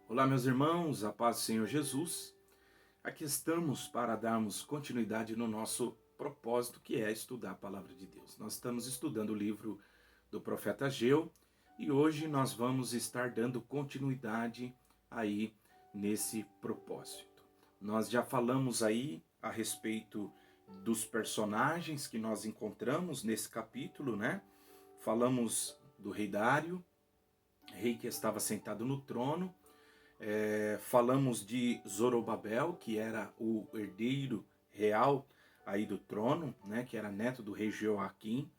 Olá, meus irmãos, a paz do Senhor Jesus. Aqui estamos para darmos continuidade no nosso propósito, que é estudar a palavra de Deus. Nós estamos estudando o livro do profeta Ageu e hoje nós vamos estar dando continuidade aí nesse propósito. Nós já falamos aí a respeito dos personagens que nós encontramos nesse capítulo, né? Falamos do rei Dário, rei que estava sentado no trono. Falamos de Zorobabel, que era o herdeiro real aí do trono, né, que era neto do rei Jeoaquim.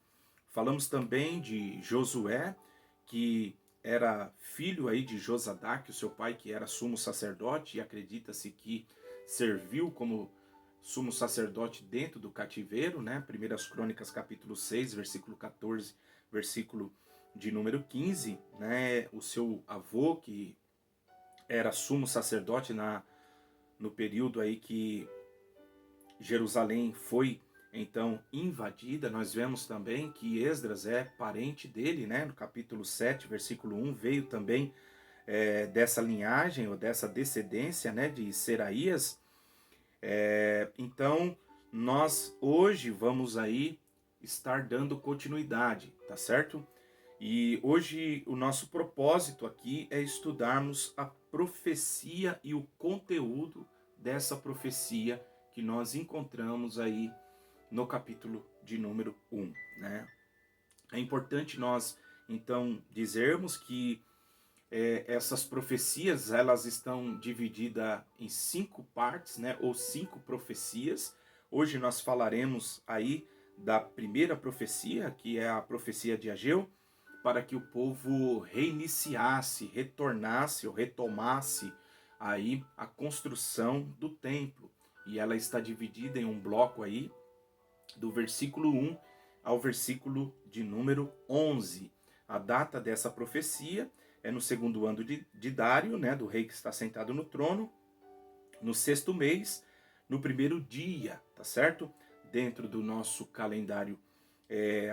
Falamos também de Josué, que era filho aí de Josadaque, o seu pai, que era sumo sacerdote, e acredita-se que serviu como sumo sacerdote dentro do cativeiro, né? 1 Crônicas capítulo 6, versículo 14, versículo de número 15, né? O seu avô, que era sumo sacerdote no período aí que Jerusalém foi então invadida. Nós vemos também que Esdras é parente dele, né? No capítulo 7, versículo 1, veio também dessa linhagem ou dessa descendência, né, de Seraías. Então, nós hoje vamos aí estar dando continuidade, tá certo? E hoje o nosso propósito aqui é estudarmos a profecia e o conteúdo dessa profecia que nós encontramos aí no capítulo de número 1, né? É importante nós, então, dizermos que essas profecias, elas estão divididas em 5 partes, né? Ou 5 profecias. Hoje nós falaremos aí da primeira profecia, que é a profecia de Ageu, para que o povo reiniciasse, retornasse ou retomasse aí a construção do templo. E ela está dividida em um bloco aí do versículo 1 ao versículo de número 11. A data dessa profecia é no segundo ano de Dário, né, do rei que está sentado no trono, no 6º mês, no primeiro dia, tá certo? Dentro do nosso calendário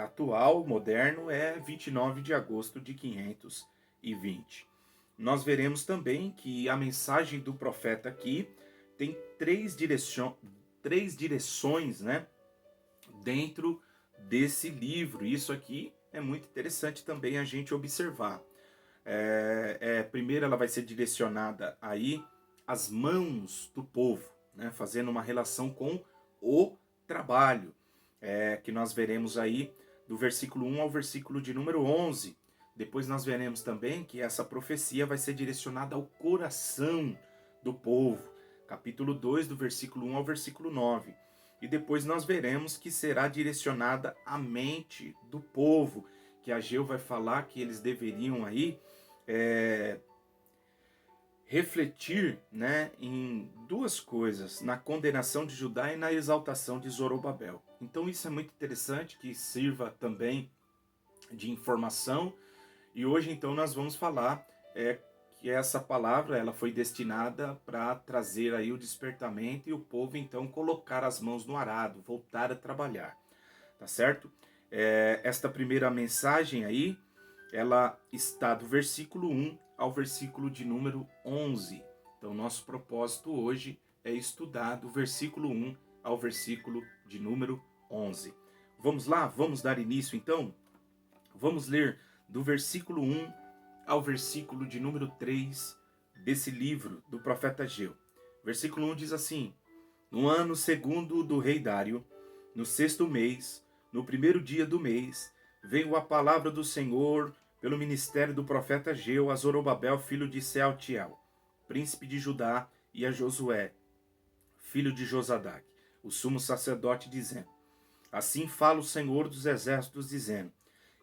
atual, moderno, é 29 de agosto de 520. Nós veremos também que a mensagem do profeta aqui tem três direções, né, dentro desse livro. Isso aqui é muito interessante também a gente observar. Primeiro ela vai ser direcionada aí às mãos do povo, né, fazendo uma relação com o trabalho, que nós veremos aí do versículo 1 ao versículo de número 11. Depois nós veremos também que essa profecia vai ser direcionada ao coração do povo, capítulo 2, do versículo 1 ao versículo 9. E depois nós veremos que será direcionada à mente do povo, que Ageu vai falar que eles deveriam aí refletir, né, em duas coisas, na condenação de Judá e na exaltação de Zorobabel. Então isso é muito interessante, que sirva também de informação. E hoje então nós vamos falar que essa palavra ela foi destinada para trazer aí o despertamento e o povo então colocar as mãos no arado, voltar a trabalhar, tá certo? Esta primeira mensagem aí, ela está do versículo 1 ao versículo de número 11. Então, nosso propósito hoje é estudar do versículo 1 ao versículo de número 11. Vamos lá? Vamos dar início, então? Vamos ler do versículo 1 ao versículo de número 3 desse livro do profeta Ageu. Versículo 1 diz assim: No ano segundo do rei Dário, no 6º mês, no primeiro dia do mês, veio a palavra do Senhor pelo ministério do profeta Ageu a Zorobabel, filho de Sealtiel, príncipe de Judá, e a Josué, filho de Josadaque, o sumo sacerdote, dizendo: Assim fala o Senhor dos exércitos, dizendo: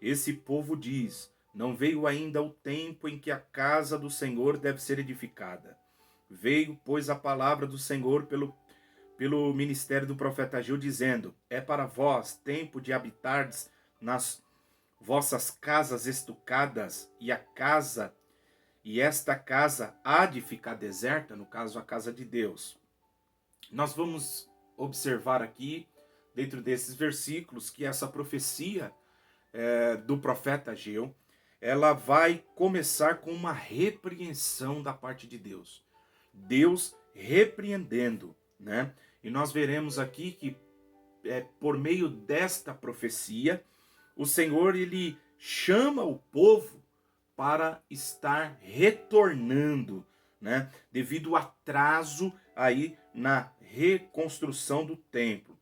Esse povo diz: Não veio ainda o tempo em que a casa do Senhor deve ser edificada. Veio, pois, a palavra do Senhor pelo ministério do profeta Ageu, dizendo: É para vós tempo de habitardes nas vossas casas estucadas, e esta casa há de ficar deserta, no caso a casa de Deus. Nós vamos observar aqui, dentro desses versículos, que essa profecia do profeta Ageu, ela vai começar com uma repreensão da parte de Deus. Deus repreendendo, né? E nós veremos aqui que por meio desta profecia, o Senhor ele chama o povo para estar retornando, né? Devido ao atraso aí na reconstrução do templo.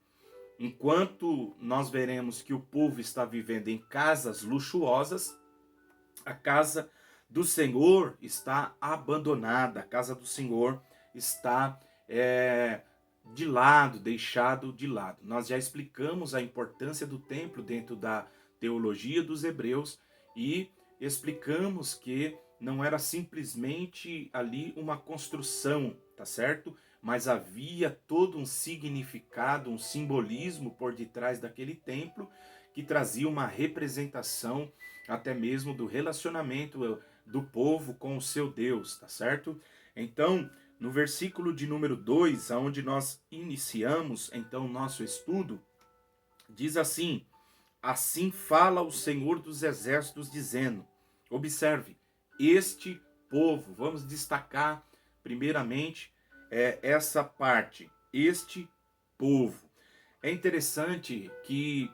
Enquanto nós veremos que o povo está vivendo em casas luxuosas, a casa do Senhor está abandonada, a casa do Senhor está de lado, deixado de lado. Nós já explicamos a importância do templo dentro da teologia dos hebreus e explicamos que não era simplesmente ali uma construção, tá certo? Mas havia todo um significado, um simbolismo por detrás daquele templo que trazia uma representação até mesmo do relacionamento do povo com o seu Deus, tá certo? Então, no versículo de número 2, aonde nós iniciamos então o nosso estudo, diz assim: assim fala o Senhor dos Exércitos, dizendo, observe, este povo, vamos destacar primeiramente essa parte, este povo. É interessante que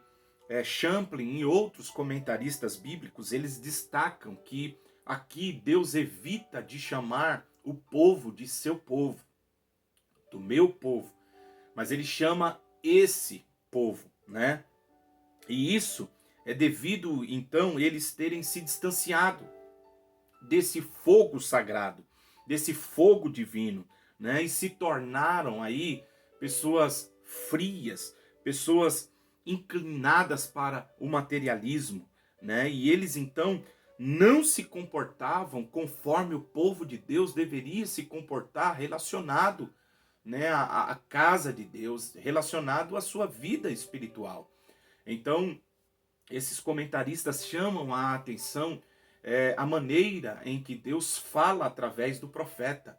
Champlin e outros comentaristas bíblicos, eles destacam que aqui Deus evita de chamar o povo de seu povo, do meu povo, mas ele chama esse povo, né? E isso é devido, então, eles terem se distanciado desse fogo sagrado, desse fogo divino, né? E se tornaram aí pessoas frias, pessoas inclinadas para o materialismo, né? E eles então não se comportavam conforme o povo de Deus deveria se comportar relacionado, né, à casa de Deus, relacionado à sua vida espiritual. Então, esses comentaristas chamam a atenção a maneira em que Deus fala através do profeta,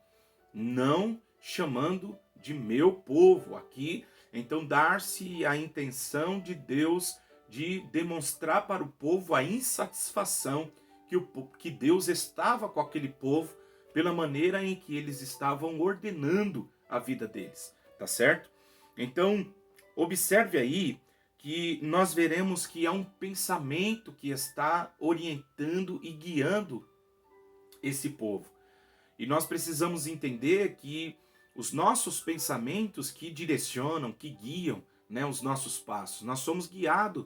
não chamando de meu povo aqui. Então, dar-se a intenção de Deus de demonstrar para o povo a insatisfação que Deus estava com aquele povo pela maneira em que eles estavam ordenando a vida deles, tá certo? Então, observe aí que nós veremos que há um pensamento que está orientando e guiando esse povo. E nós precisamos entender que os nossos pensamentos que direcionam, que guiam, né, os nossos passos. Nós somos guiados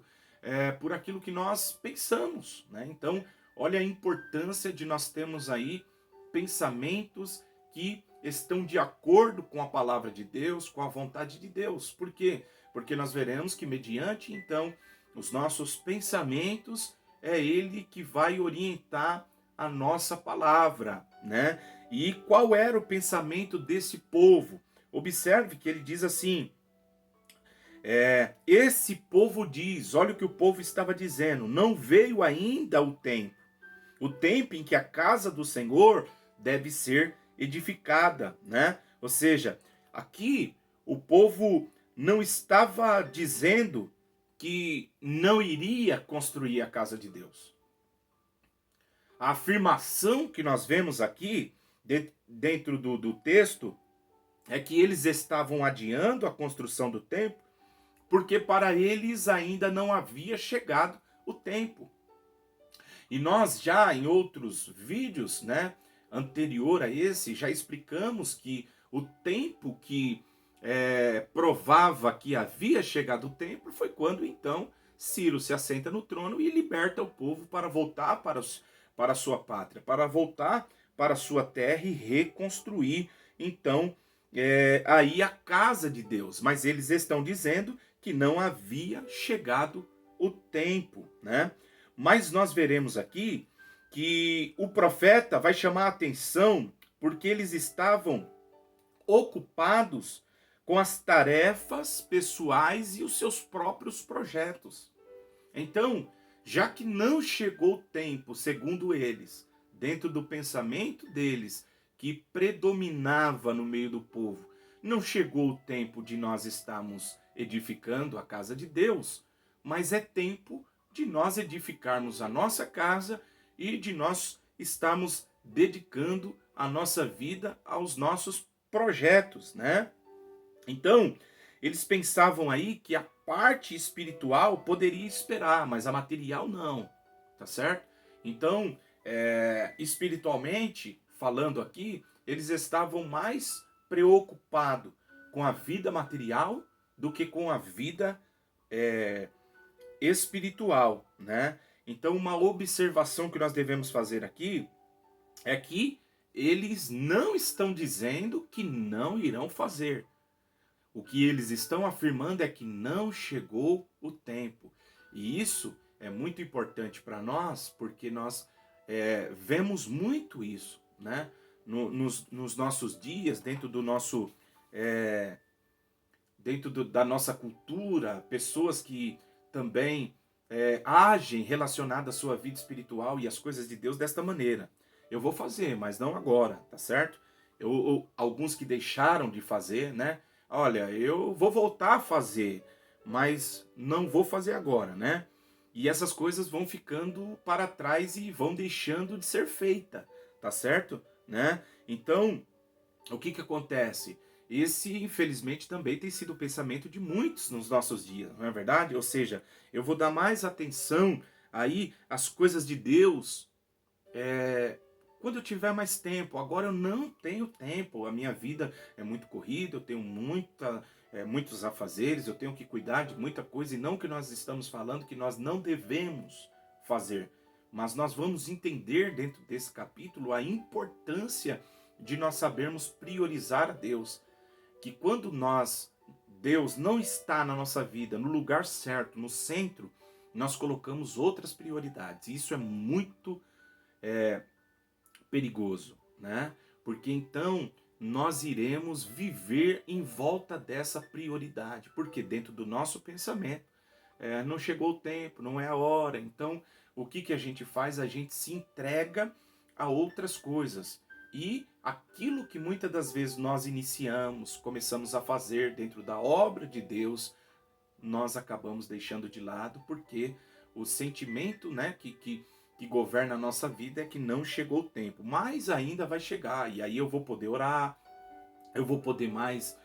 por aquilo que nós pensamos, né? Então, olha a importância de nós termos aí pensamentos que estão de acordo com a palavra de Deus, com a vontade de Deus. Por quê? Porque nós veremos que mediante, então, os nossos pensamentos, é Ele que vai orientar a nossa palavra, né? E qual era o pensamento desse povo? Observe que ele diz assim, esse povo diz, olha o que o povo estava dizendo, não veio ainda o tempo em que a casa do Senhor deve ser edificada, né? Ou seja, aqui o povo não estava dizendo que não iria construir a casa de Deus. A afirmação que nós vemos aqui, dentro do texto, é que eles estavam adiando a construção do templo, porque para eles ainda não havia chegado o tempo. E nós já em outros vídeos, né, anterior a esse, já explicamos que o tempo que provava que havia chegado o tempo foi quando então Ciro se assenta no trono e liberta o povo para voltar para a sua pátria, para voltar para a sua terra e reconstruir então aí a casa de Deus. Mas eles estão dizendo que não havia chegado o tempo, né? Mas nós veremos aqui que o profeta vai chamar a atenção porque eles estavam ocupados com as tarefas pessoais e os seus próprios projetos. Então, já que não chegou o tempo, segundo eles, dentro do pensamento deles, que predominava no meio do povo, não chegou o tempo de nós estarmos edificando a casa de Deus, mas é tempo de nós edificarmos a nossa casa e de nós estarmos dedicando a nossa vida aos nossos projetos, né? Então, eles pensavam aí que a parte espiritual poderia esperar, mas a material não, tá certo? Então, espiritualmente, falando aqui, eles estavam mais preocupados com a vida material do que com a vida é, espiritual, né? Então, uma observação que nós devemos fazer aqui é que eles não estão dizendo que não irão fazer. O que eles estão afirmando é que não chegou o tempo. E isso é muito importante para nós, porque nós vemos muito isso, né? Nos nossos dias, dentro do nosso, da nossa cultura, pessoas que também agem relacionadas à sua vida espiritual e às coisas de Deus desta maneira. Eu vou fazer, mas não agora, tá certo? Alguns que deixaram de fazer, né? Olha, eu vou voltar a fazer, mas não vou fazer agora, né? E essas coisas vão ficando para trás e vão deixando de ser feita, tá certo? Né? Então, o que acontece? Esse, infelizmente, também tem sido o pensamento de muitos nos nossos dias, não é verdade? Ou seja, eu vou dar mais atenção aí às coisas de Deus quando eu tiver mais tempo. Agora eu não tenho tempo, a minha vida é muito corrida, eu tenho muitos afazeres, eu tenho que cuidar de muita coisa, e não que nós estamos falando que nós não devemos fazer, mas nós vamos entender dentro desse capítulo a importância de nós sabermos priorizar a Deus, que quando Deus não está na nossa vida, no lugar certo, no centro, nós colocamos outras prioridades. Isso é muito perigoso, né? Porque então nós iremos viver em volta dessa prioridade, porque dentro do nosso pensamento não chegou o tempo, não é a hora. Então, o que a gente faz? A gente se entrega a outras coisas. E aquilo que muitas das vezes nós iniciamos, começamos a fazer dentro da obra de Deus, nós acabamos deixando de lado, porque o sentimento, né, que governa a nossa vida é que não chegou o tempo, mas ainda vai chegar, e aí eu vou poder orar, eu vou poder mais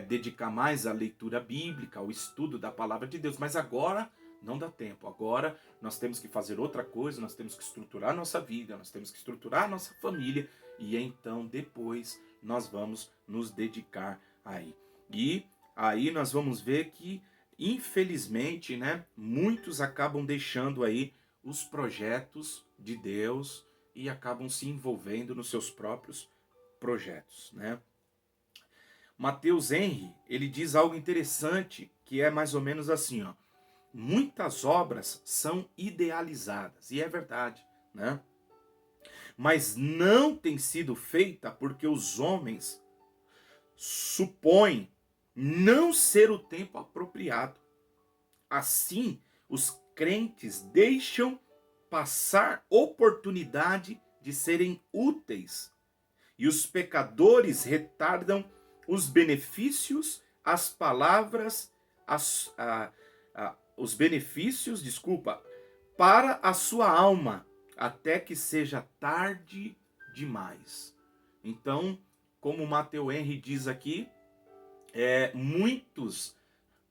dedicar mais à leitura bíblica, ao estudo da palavra de Deus, mas agora não dá tempo. Agora nós temos que fazer outra coisa, nós temos que estruturar a nossa vida, nós temos que estruturar a nossa família, e então depois nós vamos nos dedicar aí. E aí nós vamos ver que, infelizmente, né, muitos acabam deixando aí os projetos de Deus e acabam se envolvendo nos seus próprios projetos, né? Mateus Henry, ele diz algo interessante, que é mais ou menos assim, ó: muitas obras são idealizadas, e é verdade, né? Mas não tem sido feita porque os homens supõem não ser o tempo apropriado. Assim, os crentes deixam passar oportunidade de serem úteis, e os pecadores retardam os benefícios, as palavras, os benefícios, desculpa, para a sua alma, até que seja tarde demais. Então, como Mateus Henry diz aqui, muitos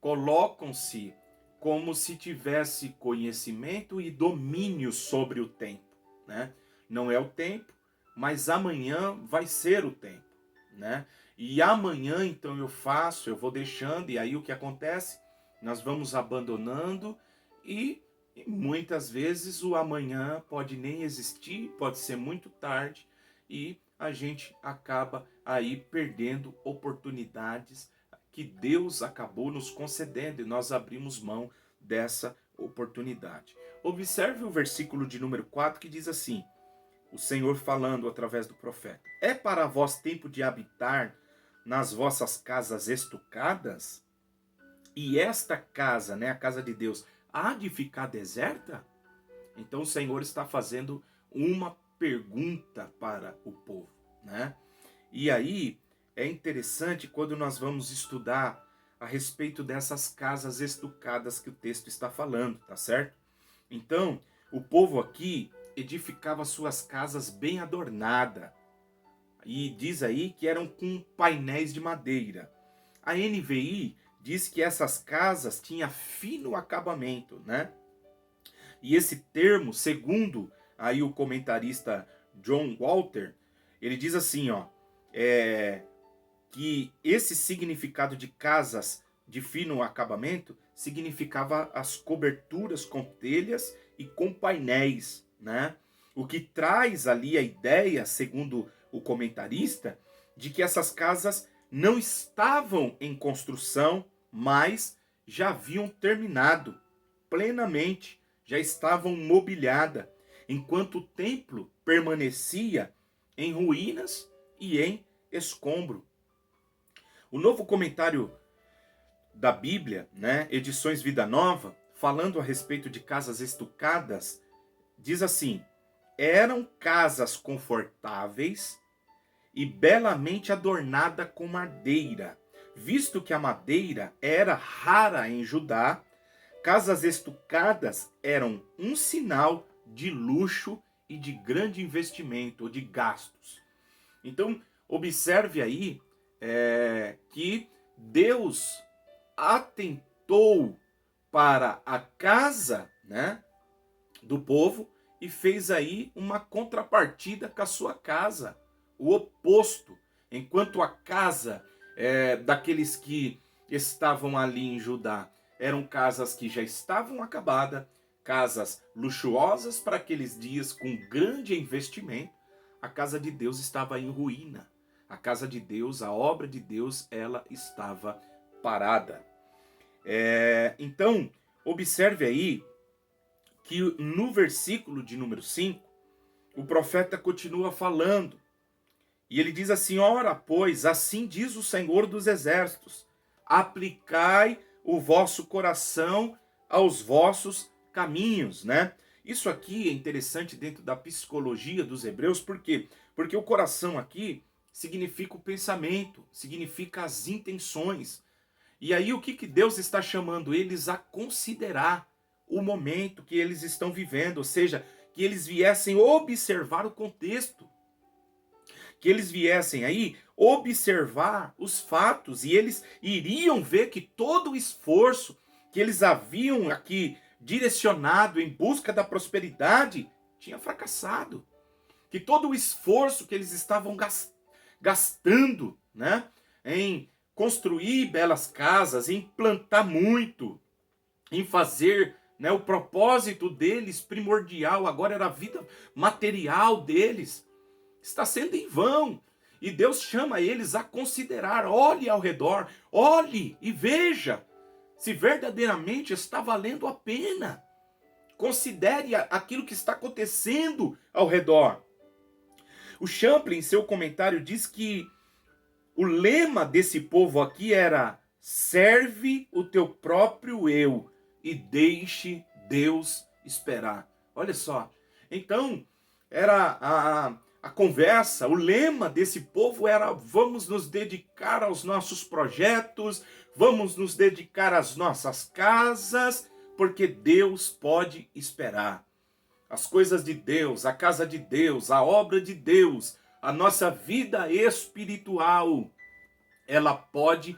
colocam-se como se tivesse conhecimento e domínio sobre o tempo, né? Não é o tempo, mas amanhã vai ser o tempo, né? E amanhã então eu vou deixando, e aí o que acontece? Nós vamos abandonando e muitas vezes o amanhã pode nem existir, pode ser muito tarde, e a gente acaba aí perdendo oportunidades que Deus acabou nos concedendo, e nós abrimos mão dessa oportunidade. Observe o versículo de número 4, que diz assim, o Senhor falando através do profeta: é para vós tempo de habitar nas vossas casas estucadas? E esta casa, né, a casa de Deus, há de ficar deserta? Então o Senhor está fazendo uma pergunta para o povo, né? E aí é interessante quando nós vamos estudar a respeito dessas casas estucadas que o texto está falando, tá certo? Então, o povo aqui, edificava suas casas bem adornadas. E diz aí que eram com painéis de madeira. A NVI diz que essas casas tinham fino acabamento, né? E esse termo, segundo aí o comentarista John Walter, ele diz assim, ó, que esse significado de casas de fino acabamento significava as coberturas com telhas e com painéis, né? O que traz ali a ideia, segundo o comentarista, de que essas casas não estavam em construção, mas já haviam terminado plenamente, já estavam mobiliadas, enquanto o templo permanecia em ruínas e em escombro. O novo comentário da Bíblia, né, Edições Vida Nova, falando a respeito de casas estucadas, diz assim: eram casas confortáveis e belamente adornada com madeira. Visto que a madeira era rara em Judá, casas estucadas eram um sinal de luxo e de grande investimento, ou de gastos. Então, observe aí que Deus atentou para a casa, né, do povo e fez aí uma contrapartida com a sua casa, o oposto. Enquanto a casa daqueles que estavam ali em Judá eram casas que já estavam acabadas, casas luxuosas para aqueles dias com grande investimento, a casa de Deus estava em ruína. A casa de Deus, a obra de Deus, ela estava parada. Então, observe aí que no versículo de número 5, o profeta continua falando. E ele diz assim: ora, pois, assim diz o Senhor dos Exércitos, aplicai o vosso coração aos vossos caminhos, né? Isso aqui é interessante dentro da psicologia dos hebreus, por quê? Porque o coração aqui significa o pensamento, significa as intenções. E aí o que Deus está chamando eles a considerar o momento que eles estão vivendo, ou seja, que eles viessem observar o contexto, que eles viessem aí observar os fatos, e eles iriam ver que todo o esforço que eles haviam aqui direcionado em busca da prosperidade tinha fracassado. Que todo o esforço que eles estavam gastando, né, em construir belas casas, em plantar muito, em fazer, né, o propósito deles primordial, agora era a vida material deles, está sendo em vão. E Deus chama eles a considerar, olhe ao redor, olhe e veja se verdadeiramente está valendo a pena. Considere aquilo que está acontecendo ao redor. O Champlin, em seu comentário, diz que o lema desse povo aqui era: serve o teu próprio eu e deixe Deus esperar. Olha só. Então, era a conversa, o lema desse povo era: vamos nos dedicar aos nossos projetos, vamos nos dedicar às nossas casas, porque Deus pode esperar. As coisas de Deus, a casa de Deus, a obra de Deus, a nossa vida espiritual, ela pode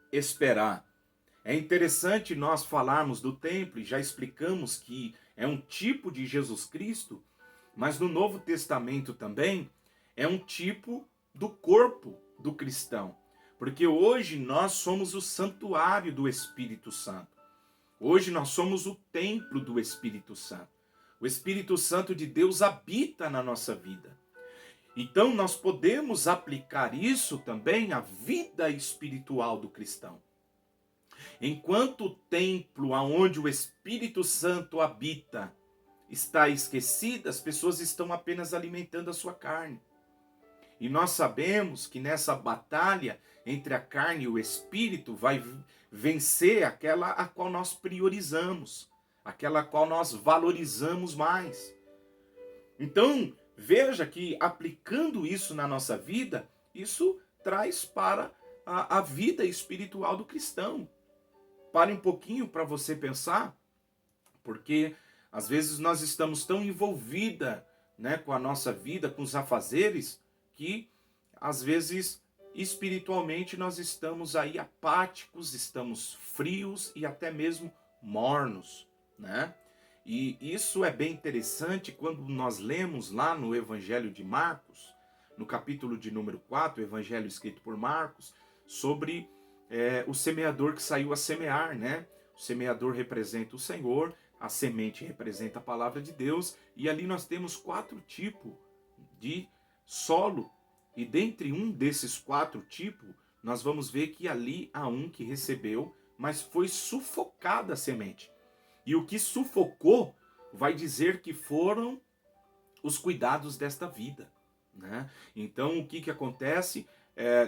esperar. É interessante nós falarmos do templo, e já explicamos que é um tipo de Jesus Cristo, mas no Novo Testamento também é um tipo do corpo do cristão. Porque hoje nós somos o santuário do Espírito Santo. Hoje nós somos o templo do Espírito Santo. O Espírito Santo de Deus habita na nossa vida. Então nós podemos aplicar isso também à vida espiritual do cristão. Enquanto o templo onde o Espírito Santo habita está esquecido, as pessoas estão apenas alimentando a sua carne. E nós sabemos que nessa batalha entre a carne e o Espírito vai vencer aquela a qual nós priorizamos, aquela a qual nós valorizamos mais. Então, veja que aplicando isso na nossa vida, isso traz para a vida espiritual do cristão. Pare um pouquinho para você pensar, porque Às vezes nós estamos tão envolvida, né, com a nossa vida, com os afazeres, que às vezes espiritualmente nós estamos aí apáticos, estamos frios e até mesmo mornos, né? E isso é bem interessante quando nós lemos lá no Evangelho de Marcos, no capítulo de número 4, o Evangelho escrito por Marcos, sobre o semeador que saiu a semear, né? O semeador representa o Senhor, a semente representa a palavra de Deus, e ali nós temos 4 tipos de solo. E dentre um desses 4 tipos, nós vamos ver que ali há um que recebeu, mas foi sufocada a semente. E o que sufocou vai dizer que foram os cuidados desta vida, né? Então o que acontece?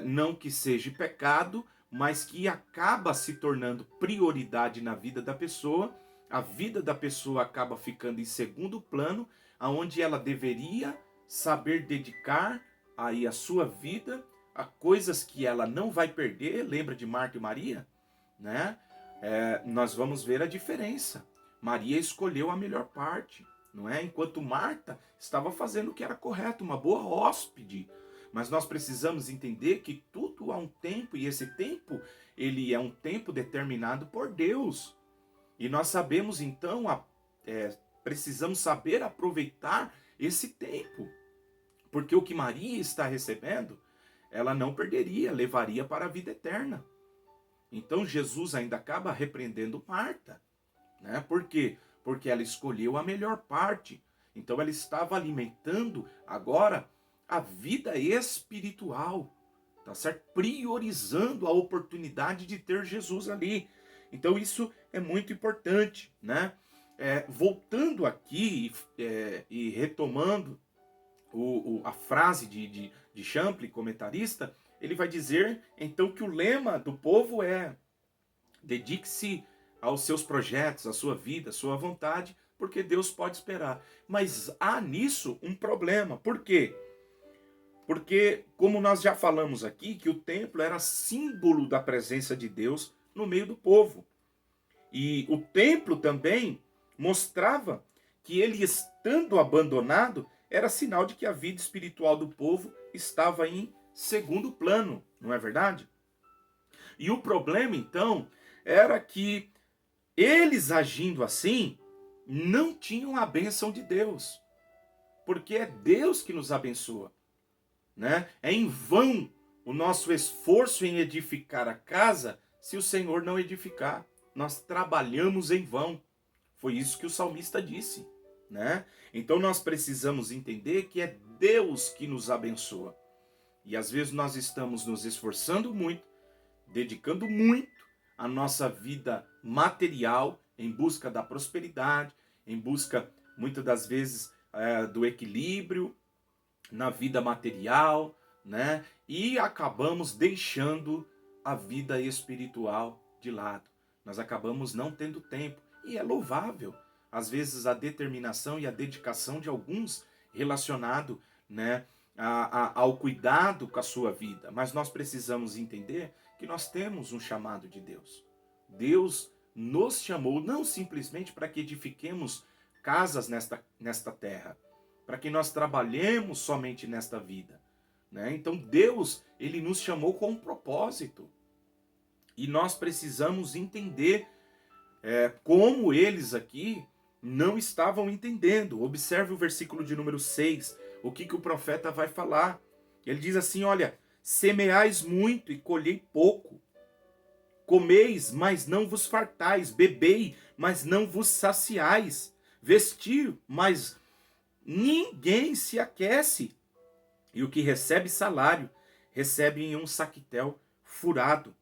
Não que seja pecado, mas que acaba se tornando prioridade na vida da pessoa. A vida da pessoa acaba ficando em segundo plano, aonde ela deveria saber dedicar aí a sua vida a coisas que ela não vai perder. Lembra de Marta e Maria, né? Nós vamos ver a diferença. Maria escolheu a melhor parte, não é? Enquanto Marta estava fazendo o que era correto, uma boa hóspede. Mas nós precisamos entender que tudo há um tempo, e esse tempo, ele é um tempo determinado por Deus. E nós sabemos então, precisamos saber aproveitar esse tempo. Porque o que Maria está recebendo, ela não perderia, levaria para a vida eterna. Então Jesus ainda acaba repreendendo Marta, né? Por quê? Porque ela escolheu a melhor parte. Então ela estava alimentando agora a vida espiritual, tá certo? Priorizando a oportunidade de ter Jesus ali. Então isso é muito importante, né? Voltando aqui e retomando a frase de Champlin, comentarista, ele vai dizer então que o lema do povo é: dedique-se aos seus projetos, à sua vida, à sua vontade, porque Deus pode esperar. Mas há nisso um problema. Por quê? Porque, como nós já falamos aqui, que o templo era símbolo da presença de Deus no meio do povo. E o templo também mostrava que ele, estando abandonado, era sinal de que a vida espiritual do povo estava em segundo plano, não é verdade? E o problema, então, era que eles agindo assim, não tinham a bênção de Deus. Porque é Deus que nos abençoa, né? É em vão o nosso esforço em edificar a casa se o Senhor não edificar. Nós trabalhamos em vão. Foi isso que o salmista disse, né? Então nós precisamos entender que é Deus que nos abençoa. E às vezes nós estamos nos esforçando muito, dedicando muito a nossa vida material em busca da prosperidade, em busca, muitas das vezes, do equilíbrio na vida material, né? E acabamos deixando a vida espiritual de lado. Nós acabamos não tendo tempo. E é louvável, às vezes, a determinação e a dedicação de alguns relacionado, né, ao cuidado com a sua vida. Mas nós precisamos entender que nós temos um chamado de Deus. Deus nos chamou não simplesmente para que edifiquemos casas nesta terra, para que nós trabalhemos somente nesta vida, né? Então Deus, ele nos chamou com um propósito. E nós precisamos entender como eles aqui não estavam entendendo. Observe o versículo de número 6, o que o profeta vai falar. Ele diz assim, olha: semeais muito e colhei pouco. Comeis, mas não vos fartais. Bebei, mas não vos saciais. Vestir, mas ninguém se aquece. E o que recebe salário, recebe em um saquitel furado.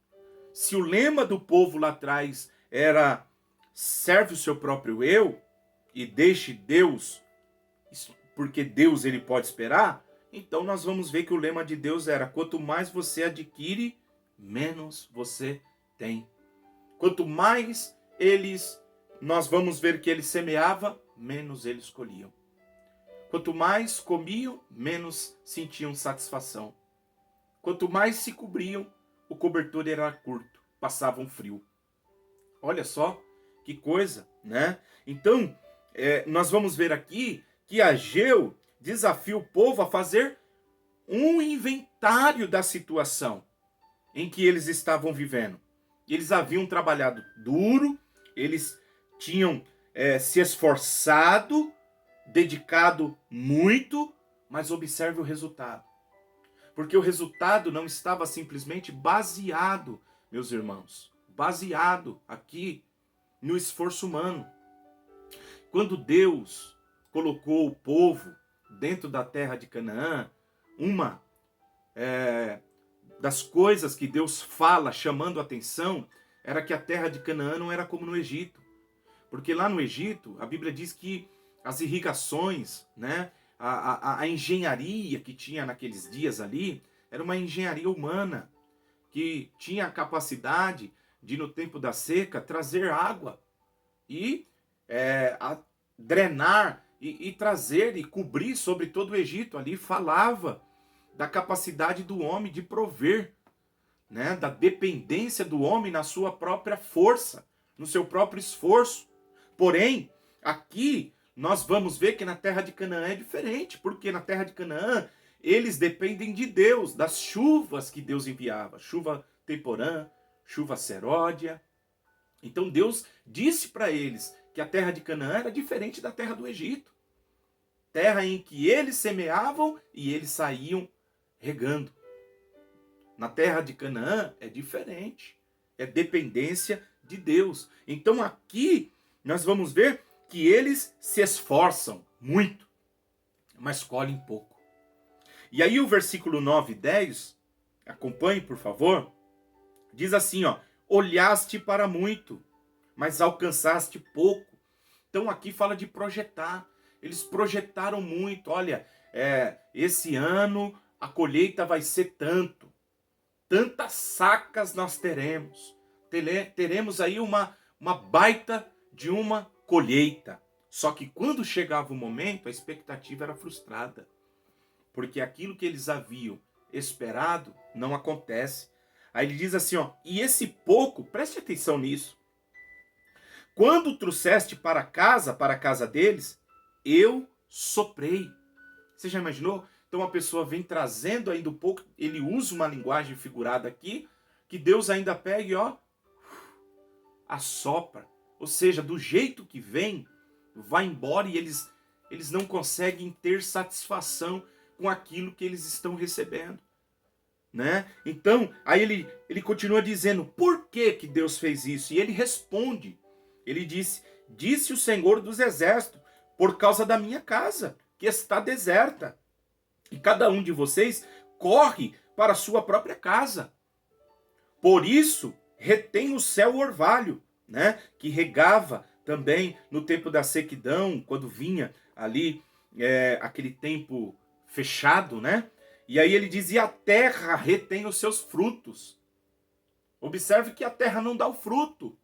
Se o lema do povo lá atrás era: serve o seu próprio eu e deixe Deus, porque Deus ele pode esperar, então nós vamos ver que o lema de Deus era: quanto mais você adquire, menos você tem. Quanto mais nós vamos ver que ele semeava, menos eles colhiam. Quanto mais comiam, menos sentiam satisfação. Quanto mais se cobriam, o cobertor era curto, passavam frio. Olha só que coisa, né? Então, nós vamos ver aqui que Ageu desafia o povo a fazer um inventário da situação em que eles estavam vivendo. Eles haviam trabalhado duro, eles tinham se esforçado, dedicado muito, mas observe o resultado. Porque o resultado não estava simplesmente baseado, meus irmãos, baseado aqui no esforço humano. Quando Deus colocou o povo dentro da terra de Canaã, uma das coisas que Deus fala chamando a atenção era que a terra de Canaã não era como no Egito. Porque lá no Egito, a Bíblia diz que as irrigações, né, a engenharia que tinha naqueles dias ali, era uma engenharia humana, que tinha a capacidade de, no tempo da seca, trazer água e drenar e trazer e cobrir sobre todo o Egito. Ali falava da capacidade do homem de prover, né, da dependência do homem na sua própria força, no seu próprio esforço. Porém, aqui nós vamos ver que na terra de Canaã é diferente, porque na terra de Canaã eles dependem de Deus, das chuvas que Deus enviava, chuva temporã, chuva seródia. Então Deus disse para eles que a terra de Canaã era diferente da terra do Egito, terra em que eles semeavam e eles saíam regando. Na terra de Canaã é diferente, é dependência de Deus. Então aqui nós vamos ver que eles se esforçam muito, mas colhem pouco. E aí o versículo 9 e 10, acompanhe por favor, diz assim, ó: olhaste para muito, mas alcançaste pouco. Então aqui fala de projetar. Eles projetaram muito. Olha, esse ano a colheita vai ser tanto. Tantas sacas nós teremos. Teremos aí uma baita de uma colheita. Só que quando chegava o momento, a expectativa era frustrada. Porque aquilo que eles haviam esperado não acontece. Aí ele diz assim, ó: e esse pouco, preste atenção nisso. Quando trouxeste para a casa deles, eu soprei. Você já imaginou? Então a pessoa vem trazendo ainda um pouco, ele usa uma linguagem figurada aqui, que Deus ainda pega e ó, assopra. Ou seja, do jeito que vem, vai embora e eles não conseguem ter satisfação com aquilo que eles estão recebendo. Né? Então, aí ele continua dizendo, por que que Deus fez isso? E ele responde, ele disse o Senhor dos Exércitos, por causa da minha casa, que está deserta. E cada um de vocês corre para a sua própria casa. Por isso, retém o céu o orvalho, né? Que regava também no tempo da sequidão, quando vinha ali aquele tempo fechado, né? E aí ele diz, e a terra retém os seus frutos. Observe que a terra não dá o fruto.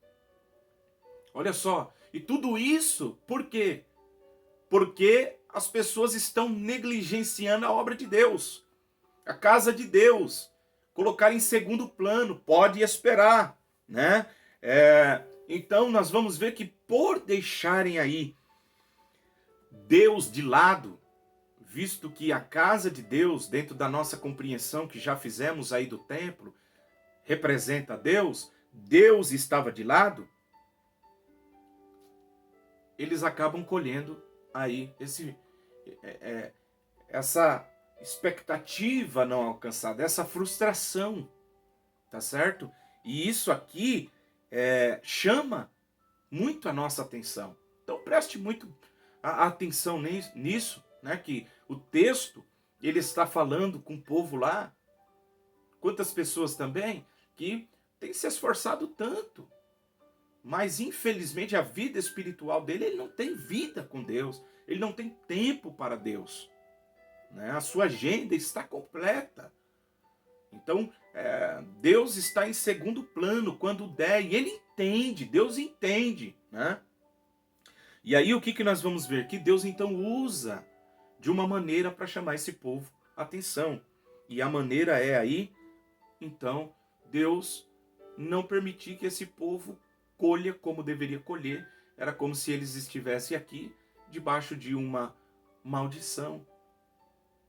Olha só, e tudo isso, por quê? Porque as pessoas estão negligenciando a obra de Deus, a casa de Deus, colocar em segundo plano, pode esperar, né? Então nós vamos ver que por deixarem aí Deus de lado, visto que a casa de Deus, dentro da nossa compreensão que já fizemos aí do templo, representa Deus, Deus estava de lado, eles acabam colhendo aí essa expectativa não alcançada, essa frustração, tá certo? E isso aqui chama muito a nossa atenção. Então preste muito atenção nisso, né? Que o texto, ele está falando com o povo lá, quantas pessoas também que têm se esforçado tanto, mas infelizmente a vida espiritual dele, ele não tem vida com Deus, ele não tem tempo para Deus, né? A sua agenda está completa. Então Deus está em segundo plano quando der, e ele entende, Deus entende, né? E aí o que nós vamos ver? Que Deus então usa de uma maneira para chamar esse povo a atenção. E a maneira é aí, então, Deus não permitir que esse povo colha como deveria colher, era como se eles estivessem aqui debaixo de uma maldição,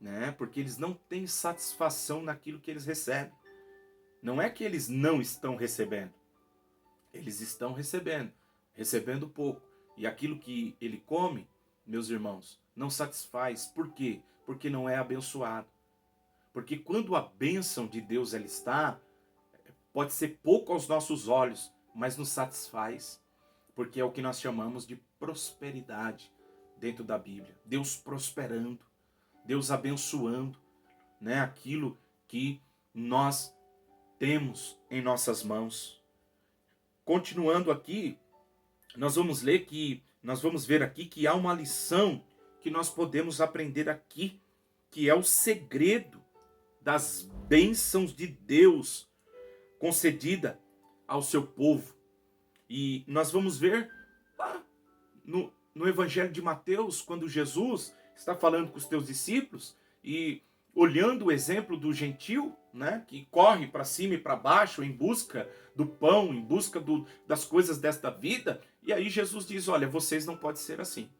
né? Porque eles não têm satisfação naquilo que eles recebem. Não é que eles não estão recebendo. Eles estão recebendo, recebendo pouco. E aquilo que ele come, meus irmãos, não satisfaz. Por quê? Porque não é abençoado. Porque quando a bênção de Deus ela está, pode ser pouco aos nossos olhos, mas nos satisfaz. Porque é o que nós chamamos de prosperidade dentro da Bíblia. Deus prosperando, Deus abençoando, né, aquilo que nós temos em nossas mãos. Continuando aqui, nós vamos ver aqui que há uma lição que nós podemos aprender aqui, que é o segredo das bênçãos de Deus concedida ao seu povo. E nós vamos ver lá no Evangelho de Mateus, quando Jesus está falando com os teus discípulos e olhando o exemplo do gentil, né, que corre para cima e para baixo em busca do pão, em busca das coisas desta vida. E aí Jesus diz, olha, vocês não podem ser assim.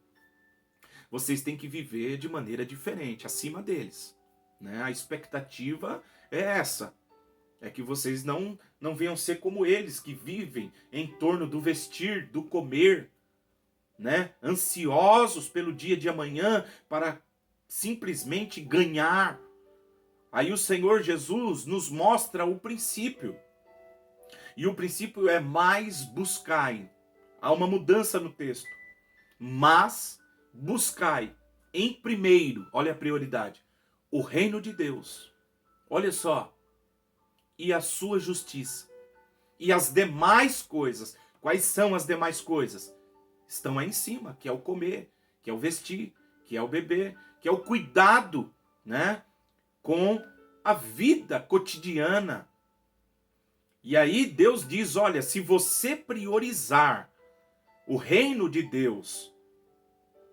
Vocês têm que viver de maneira diferente, acima deles. Né? A expectativa é essa. É que vocês não venham ser como eles, que vivem em torno do vestir, do comer, né? Ansiosos pelo dia de amanhã para simplesmente ganhar. Aí o Senhor Jesus nos mostra o princípio. E o princípio é mais buscai. Há uma mudança no texto. Mas buscai em primeiro, olha a prioridade, o reino de Deus. Olha só. E a sua justiça. E as demais coisas. Quais são as demais coisas? Estão aí em cima, que é o comer, que é o vestir, que é o beber, que é o cuidado, né, com a vida cotidiana. E aí Deus diz, olha, se você priorizar o reino de Deus,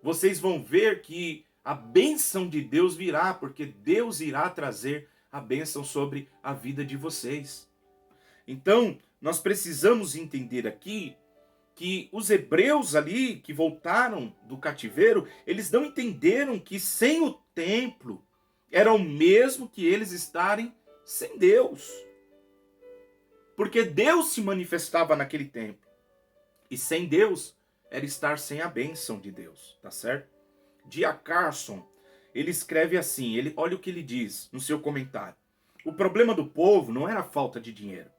vocês vão ver que a bênção de Deus virá, porque Deus irá trazer a bênção sobre a vida de vocês. Então, nós precisamos entender aqui que os hebreus ali, que voltaram do cativeiro, eles não entenderam que sem o templo era o mesmo que eles estarem sem Deus. Porque Deus se manifestava naquele templo. E sem Deus era estar sem a bênção de Deus, tá certo? D.A. Carson, ele escreve assim, olha o que ele diz no seu comentário. O problema do povo não era a falta de dinheiro,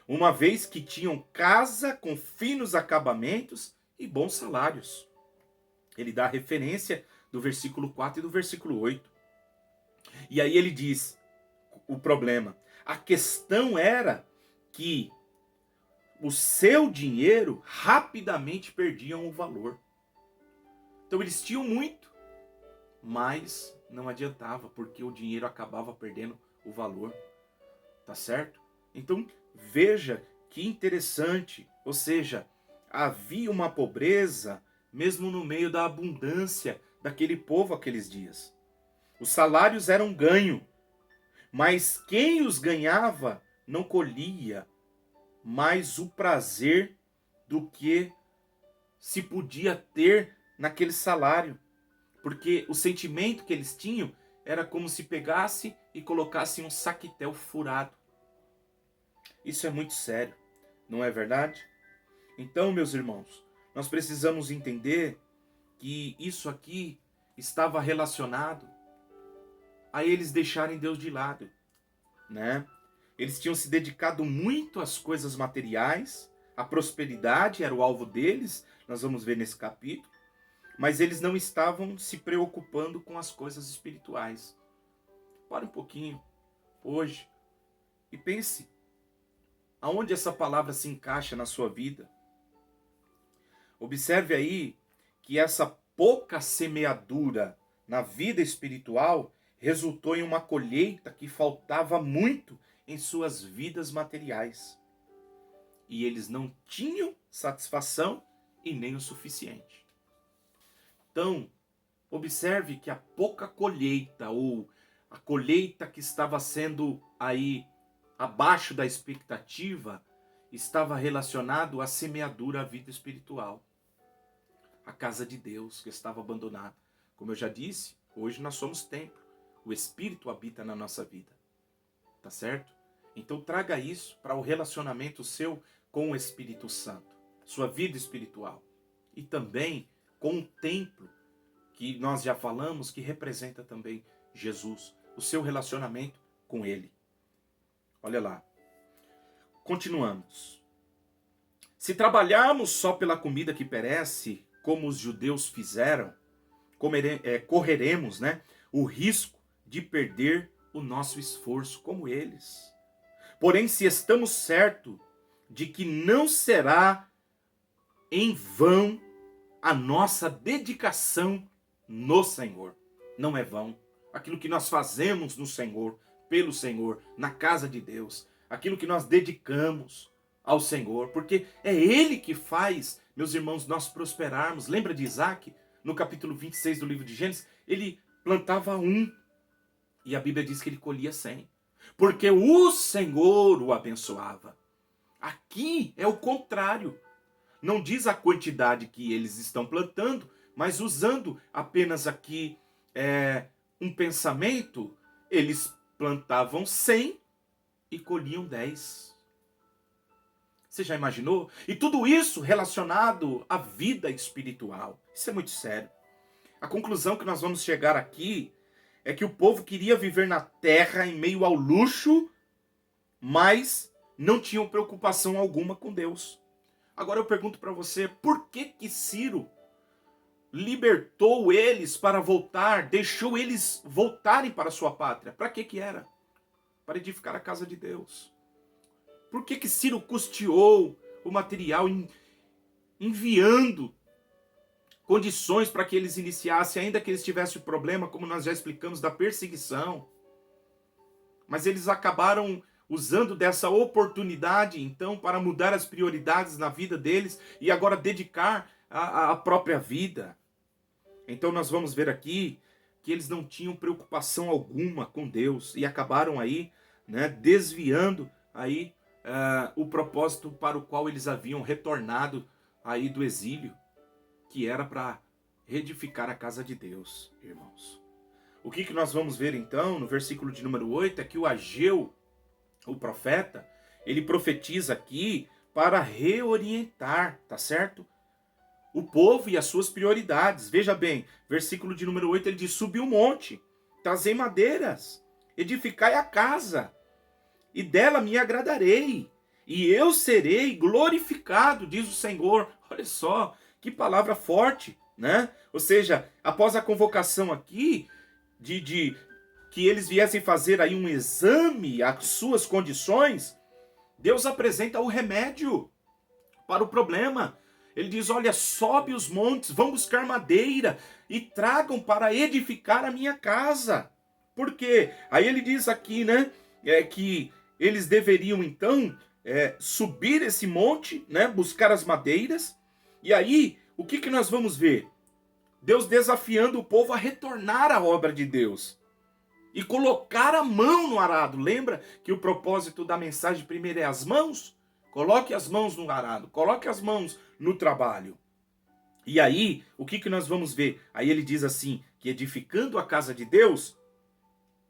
uma vez que tinham casa com finos acabamentos e bons salários. Ele dá a referência do versículo 4 e do versículo 8. E aí ele diz o problema. A questão era que o seu dinheiro rapidamente perdiam o valor. Então eles tinham muito, mas não adiantava, porque o dinheiro acabava perdendo o valor. Tá certo? Então, veja que interessante. Ou seja, havia uma pobreza mesmo no meio da abundância daquele povo aqueles dias. Os salários eram ganho, mas quem os ganhava não colhia mais o prazer do que se podia ter naquele salário. Porque o sentimento que eles tinham era como se pegasse e colocasse um saquetel furado. Isso é muito sério, não é verdade? Então, meus irmãos, nós precisamos entender que isso aqui estava relacionado a eles deixarem Deus de lado, né? Eles tinham se dedicado muito às coisas materiais, a prosperidade era o alvo deles, nós vamos ver nesse capítulo, mas eles não estavam se preocupando com as coisas espirituais. Pare um pouquinho hoje e pense aonde essa palavra se encaixa na sua vida. Observe aí que essa pouca semeadura na vida espiritual resultou em uma colheita que faltava muito em suas vidas materiais. E eles não tinham satisfação e nem o suficiente. Então, observe que a pouca colheita, ou a colheita que estava sendo aí abaixo da expectativa, estava relacionado à semeadura à vida espiritual. a casa de Deus que estava abandonada. Como eu já disse, hoje nós somos templo. O Espírito habita na nossa vida. Tá certo? Então traga isso para o relacionamento seu com o Espírito Santo. Sua vida espiritual. E também com o templo, que nós já falamos, que representa também Jesus. O seu relacionamento com Ele. Olha lá. Continuamos. Se trabalharmos só pela comida que perece, como os judeus fizeram, correremos, né, o risco de perder o nosso esforço como eles. Porém, se estamos certos de que não será em vão a nossa dedicação no Senhor. Não é vão. Aquilo que nós fazemos no Senhor, pelo Senhor, na casa de Deus, aquilo que nós dedicamos ao Senhor, porque é Ele que faz, meus irmãos, nós prosperarmos. Lembra de Isaac? No capítulo 26 do livro de Gênesis, ele plantava um, e a Bíblia diz que ele colhia 100, porque o Senhor o abençoava. Aqui é o contrário. Não diz a quantidade que eles estão plantando, mas usando apenas aqui um pensamento, eles plantavam 100 e colhiam 10. Você já imaginou? E tudo isso relacionado à vida espiritual. Isso é muito sério. A conclusão que nós vamos chegar aqui é que o povo queria viver na terra em meio ao luxo, mas não tinham preocupação alguma com Deus. Agora eu pergunto para você, por que Ciro libertou eles para voltar, deixou eles voltarem para a sua pátria? Para que era? Para edificar a casa de Deus. Por que Ciro custeou o material, enviando condições para que eles iniciassem, ainda que eles tivessem o problema, como nós já explicamos, da perseguição? Mas eles acabaram usando dessa oportunidade, então, para mudar as prioridades na vida deles e agora dedicar a própria vida. Então nós vamos ver aqui que eles não tinham preocupação alguma com Deus e acabaram aí, né, desviando aí o propósito para o qual eles haviam retornado aí do exílio, que era para reedificar a casa de Deus, irmãos. O que nós vamos ver então no versículo de número 8 é que o Ageu, o profeta, ele profetiza aqui para reorientar, tá certo? O povo e as suas prioridades. Veja bem, versículo de número 8, ele diz: subi o monte, trazei madeiras, edificai a casa, e dela me agradarei, e eu serei glorificado, diz o Senhor. Olha só, que palavra forte, né? Ou seja, após a convocação aqui, de que eles viessem fazer aí um exame às suas condições, Deus apresenta o remédio para o problema. Ele diz: olha, sobe os montes, vão buscar madeira e tragam para edificar a minha casa. Por quê? Aí ele diz aqui, né, que eles deveriam então subir esse monte, né, buscar as madeiras. E aí, o que nós vamos ver? Deus desafiando o povo a retornar à obra de Deus e colocar a mão no arado. Lembra que o propósito da mensagem primeiro é as mãos? Coloque as mãos no arado, coloque as mãos no trabalho. E aí, o que nós vamos ver? Aí ele diz assim, que edificando a casa de Deus,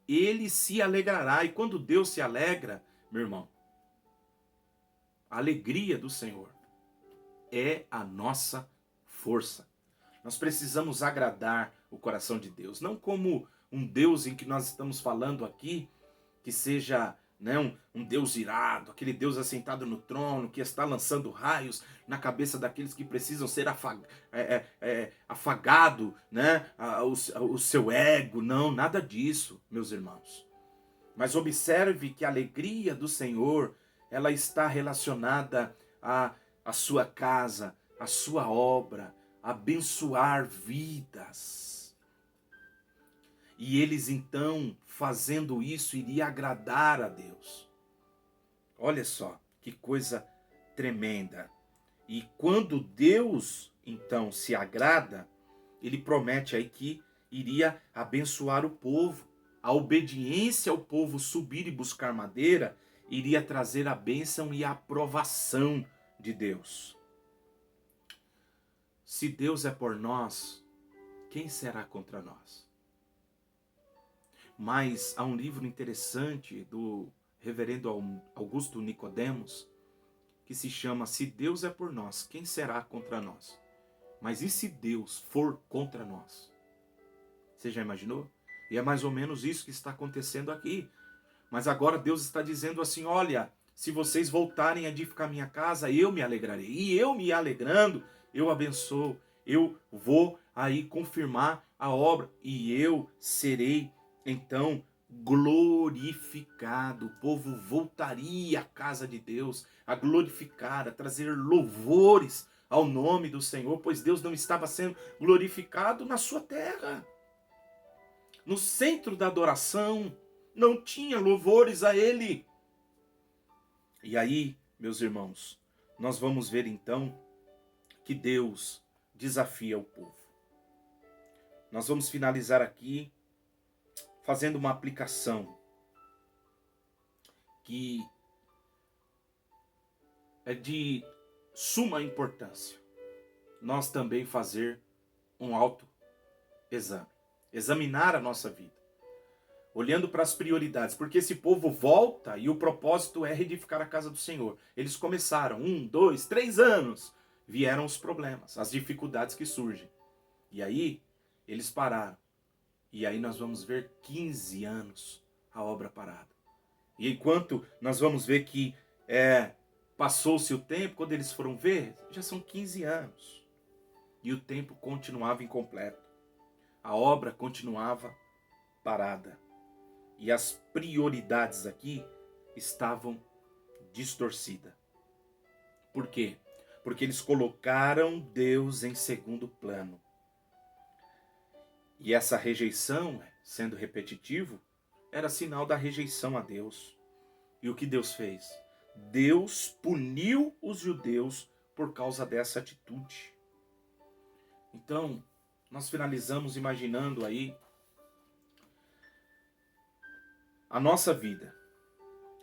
ele se alegrará. E quando Deus se alegra, meu irmão, a alegria do Senhor é a nossa força. Nós precisamos agradar o coração de Deus, não como um Deus em que nós estamos falando aqui, que seja, né, um Deus irado, aquele Deus assentado no trono, que está lançando raios na cabeça daqueles que precisam ser afagado, né, o seu ego. Não, nada disso, meus irmãos. Mas observe que a alegria do Senhor, ela está relacionada à sua casa, à sua obra, abençoar vidas. E eles então, fazendo isso, iria agradar a Deus. Olha só, que coisa tremenda. E quando Deus então se agrada, ele promete aí que iria abençoar o povo. A obediência ao povo subir e buscar madeira iria trazer a bênção e a aprovação de Deus. se Deus é por nós, quem será contra nós? Mas há um livro interessante do reverendo Augusto Nicodemos, que se chama Se Deus é por nós, quem será contra nós? Mas e se Deus for contra nós? Você já imaginou? E é mais ou menos isso que está acontecendo aqui. Mas agora Deus está dizendo assim, olha, se vocês voltarem a edificar minha casa, eu me alegrarei. E eu me alegrando, eu abençoo. Eu vou aí confirmar a obra. E eu serei, então, glorificado. O povo voltaria à casa de Deus, a glorificar, a trazer louvores ao nome do Senhor, pois Deus não estava sendo glorificado na sua terra. No centro da adoração, não tinha louvores a Ele. E aí, meus irmãos, nós vamos ver então que Deus desafia o povo. Nós vamos finalizar aqui fazendo uma aplicação que é de suma importância. Nós também fazer um autoexame, examinar a nossa vida, olhando para as prioridades, porque esse povo volta e o propósito é reedificar a casa do Senhor. Eles começaram 1, 2, 3 anos, vieram os problemas, as dificuldades que surgem. E aí, eles pararam. E aí nós vamos ver 15 anos a obra parada. E enquanto nós vamos ver que passou-se o tempo, quando eles foram ver, já são 15 anos. E o tempo continuava incompleto. A obra continuava parada. E as prioridades aqui estavam distorcidas. Por quê? Porque eles colocaram Deus em segundo plano. E essa rejeição, sendo repetitivo, era sinal da rejeição a Deus. E o que Deus fez? Deus puniu os judeus por causa dessa atitude. Então, nós finalizamos imaginando aí a nossa vida.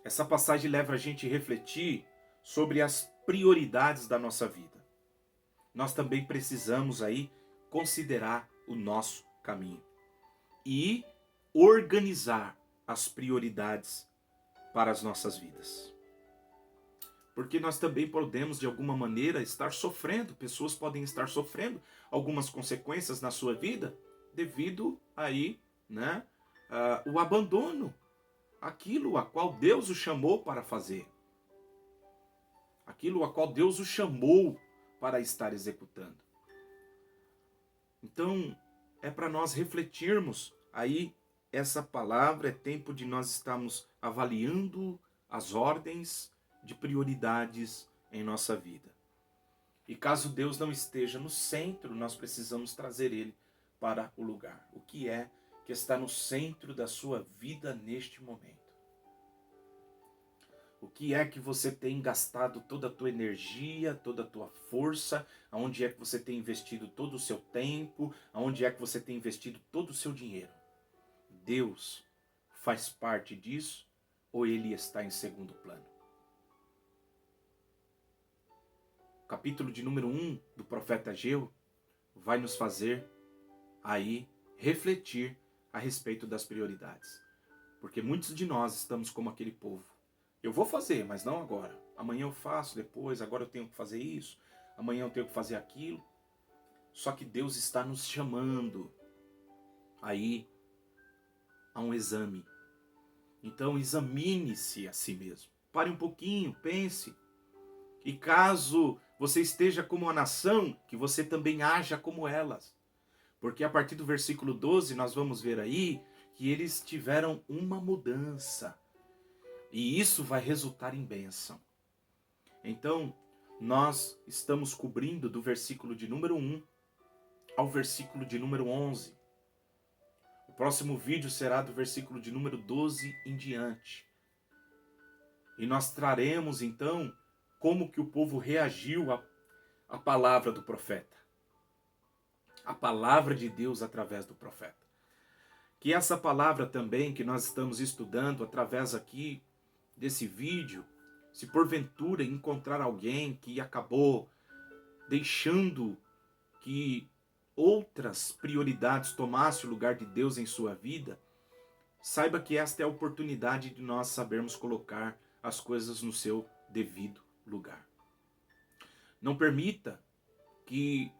Essa passagem leva a gente a refletir sobre as prioridades da nossa vida. Nós também precisamos aí considerar o nosso caminho e organizar as prioridades para as nossas vidas. Porque nós também podemos, de alguma maneira, estar sofrendo, pessoas podem estar sofrendo algumas consequências na sua vida devido aí, o abandono, aquilo a qual Deus o chamou para fazer, aquilo a qual Deus o chamou para estar executando. Então, é para nós refletirmos aí essa palavra, é tempo de nós estarmos avaliando as ordens de prioridades em nossa vida. E caso Deus não esteja no centro, nós precisamos trazer Ele para o lugar. O que é que está no centro da sua vida neste momento? O que é que você tem gastado toda a tua energia, toda a tua força? Aonde é que você tem investido todo o seu tempo? Aonde é que você tem investido todo o seu dinheiro? Deus faz parte disso ou Ele está em segundo plano? O capítulo de número 1 do profeta Ageu vai nos fazer aí refletir a respeito das prioridades. Porque muitos de nós estamos como aquele povo. Eu vou fazer, mas não agora. Amanhã eu faço, depois, agora eu tenho que fazer isso. Amanhã eu tenho que fazer aquilo. Só que Deus está nos chamando aí a um exame. Então examine-se a si mesmo. Pare um pouquinho, pense. E caso você esteja como a nação, que você também haja como elas. Porque a partir do versículo 12 nós vamos ver aí que eles tiveram uma mudança. E isso vai resultar em bênção. Então, nós estamos cobrindo do versículo de número 1 ao versículo de número 11. O próximo vídeo será do versículo de número 12 em diante. E nós traremos, então, como que o povo reagiu à palavra do profeta. A palavra de Deus através do profeta. Que essa palavra também que nós estamos estudando através aqui desse vídeo, se porventura encontrar alguém que acabou deixando que outras prioridades tomassem o lugar de Deus em sua vida, saiba que esta é a oportunidade de nós sabermos colocar as coisas no seu devido lugar. Não permita que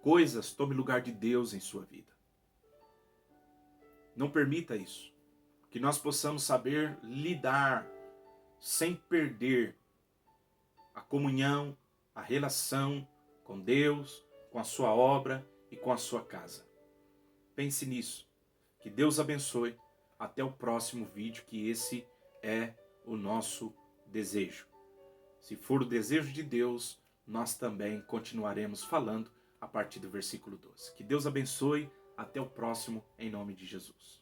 coisas tomem lugar de Deus em sua vida. Não permita isso. Que nós possamos saber lidar sem perder a comunhão, a relação com Deus, com a sua obra e com a sua casa. Pense nisso. Que Deus abençoe. Até o próximo vídeo, que esse é o nosso desejo. Se for o desejo de Deus, nós também continuaremos falando a partir do versículo 12. Que Deus abençoe. Até o próximo, em nome de Jesus.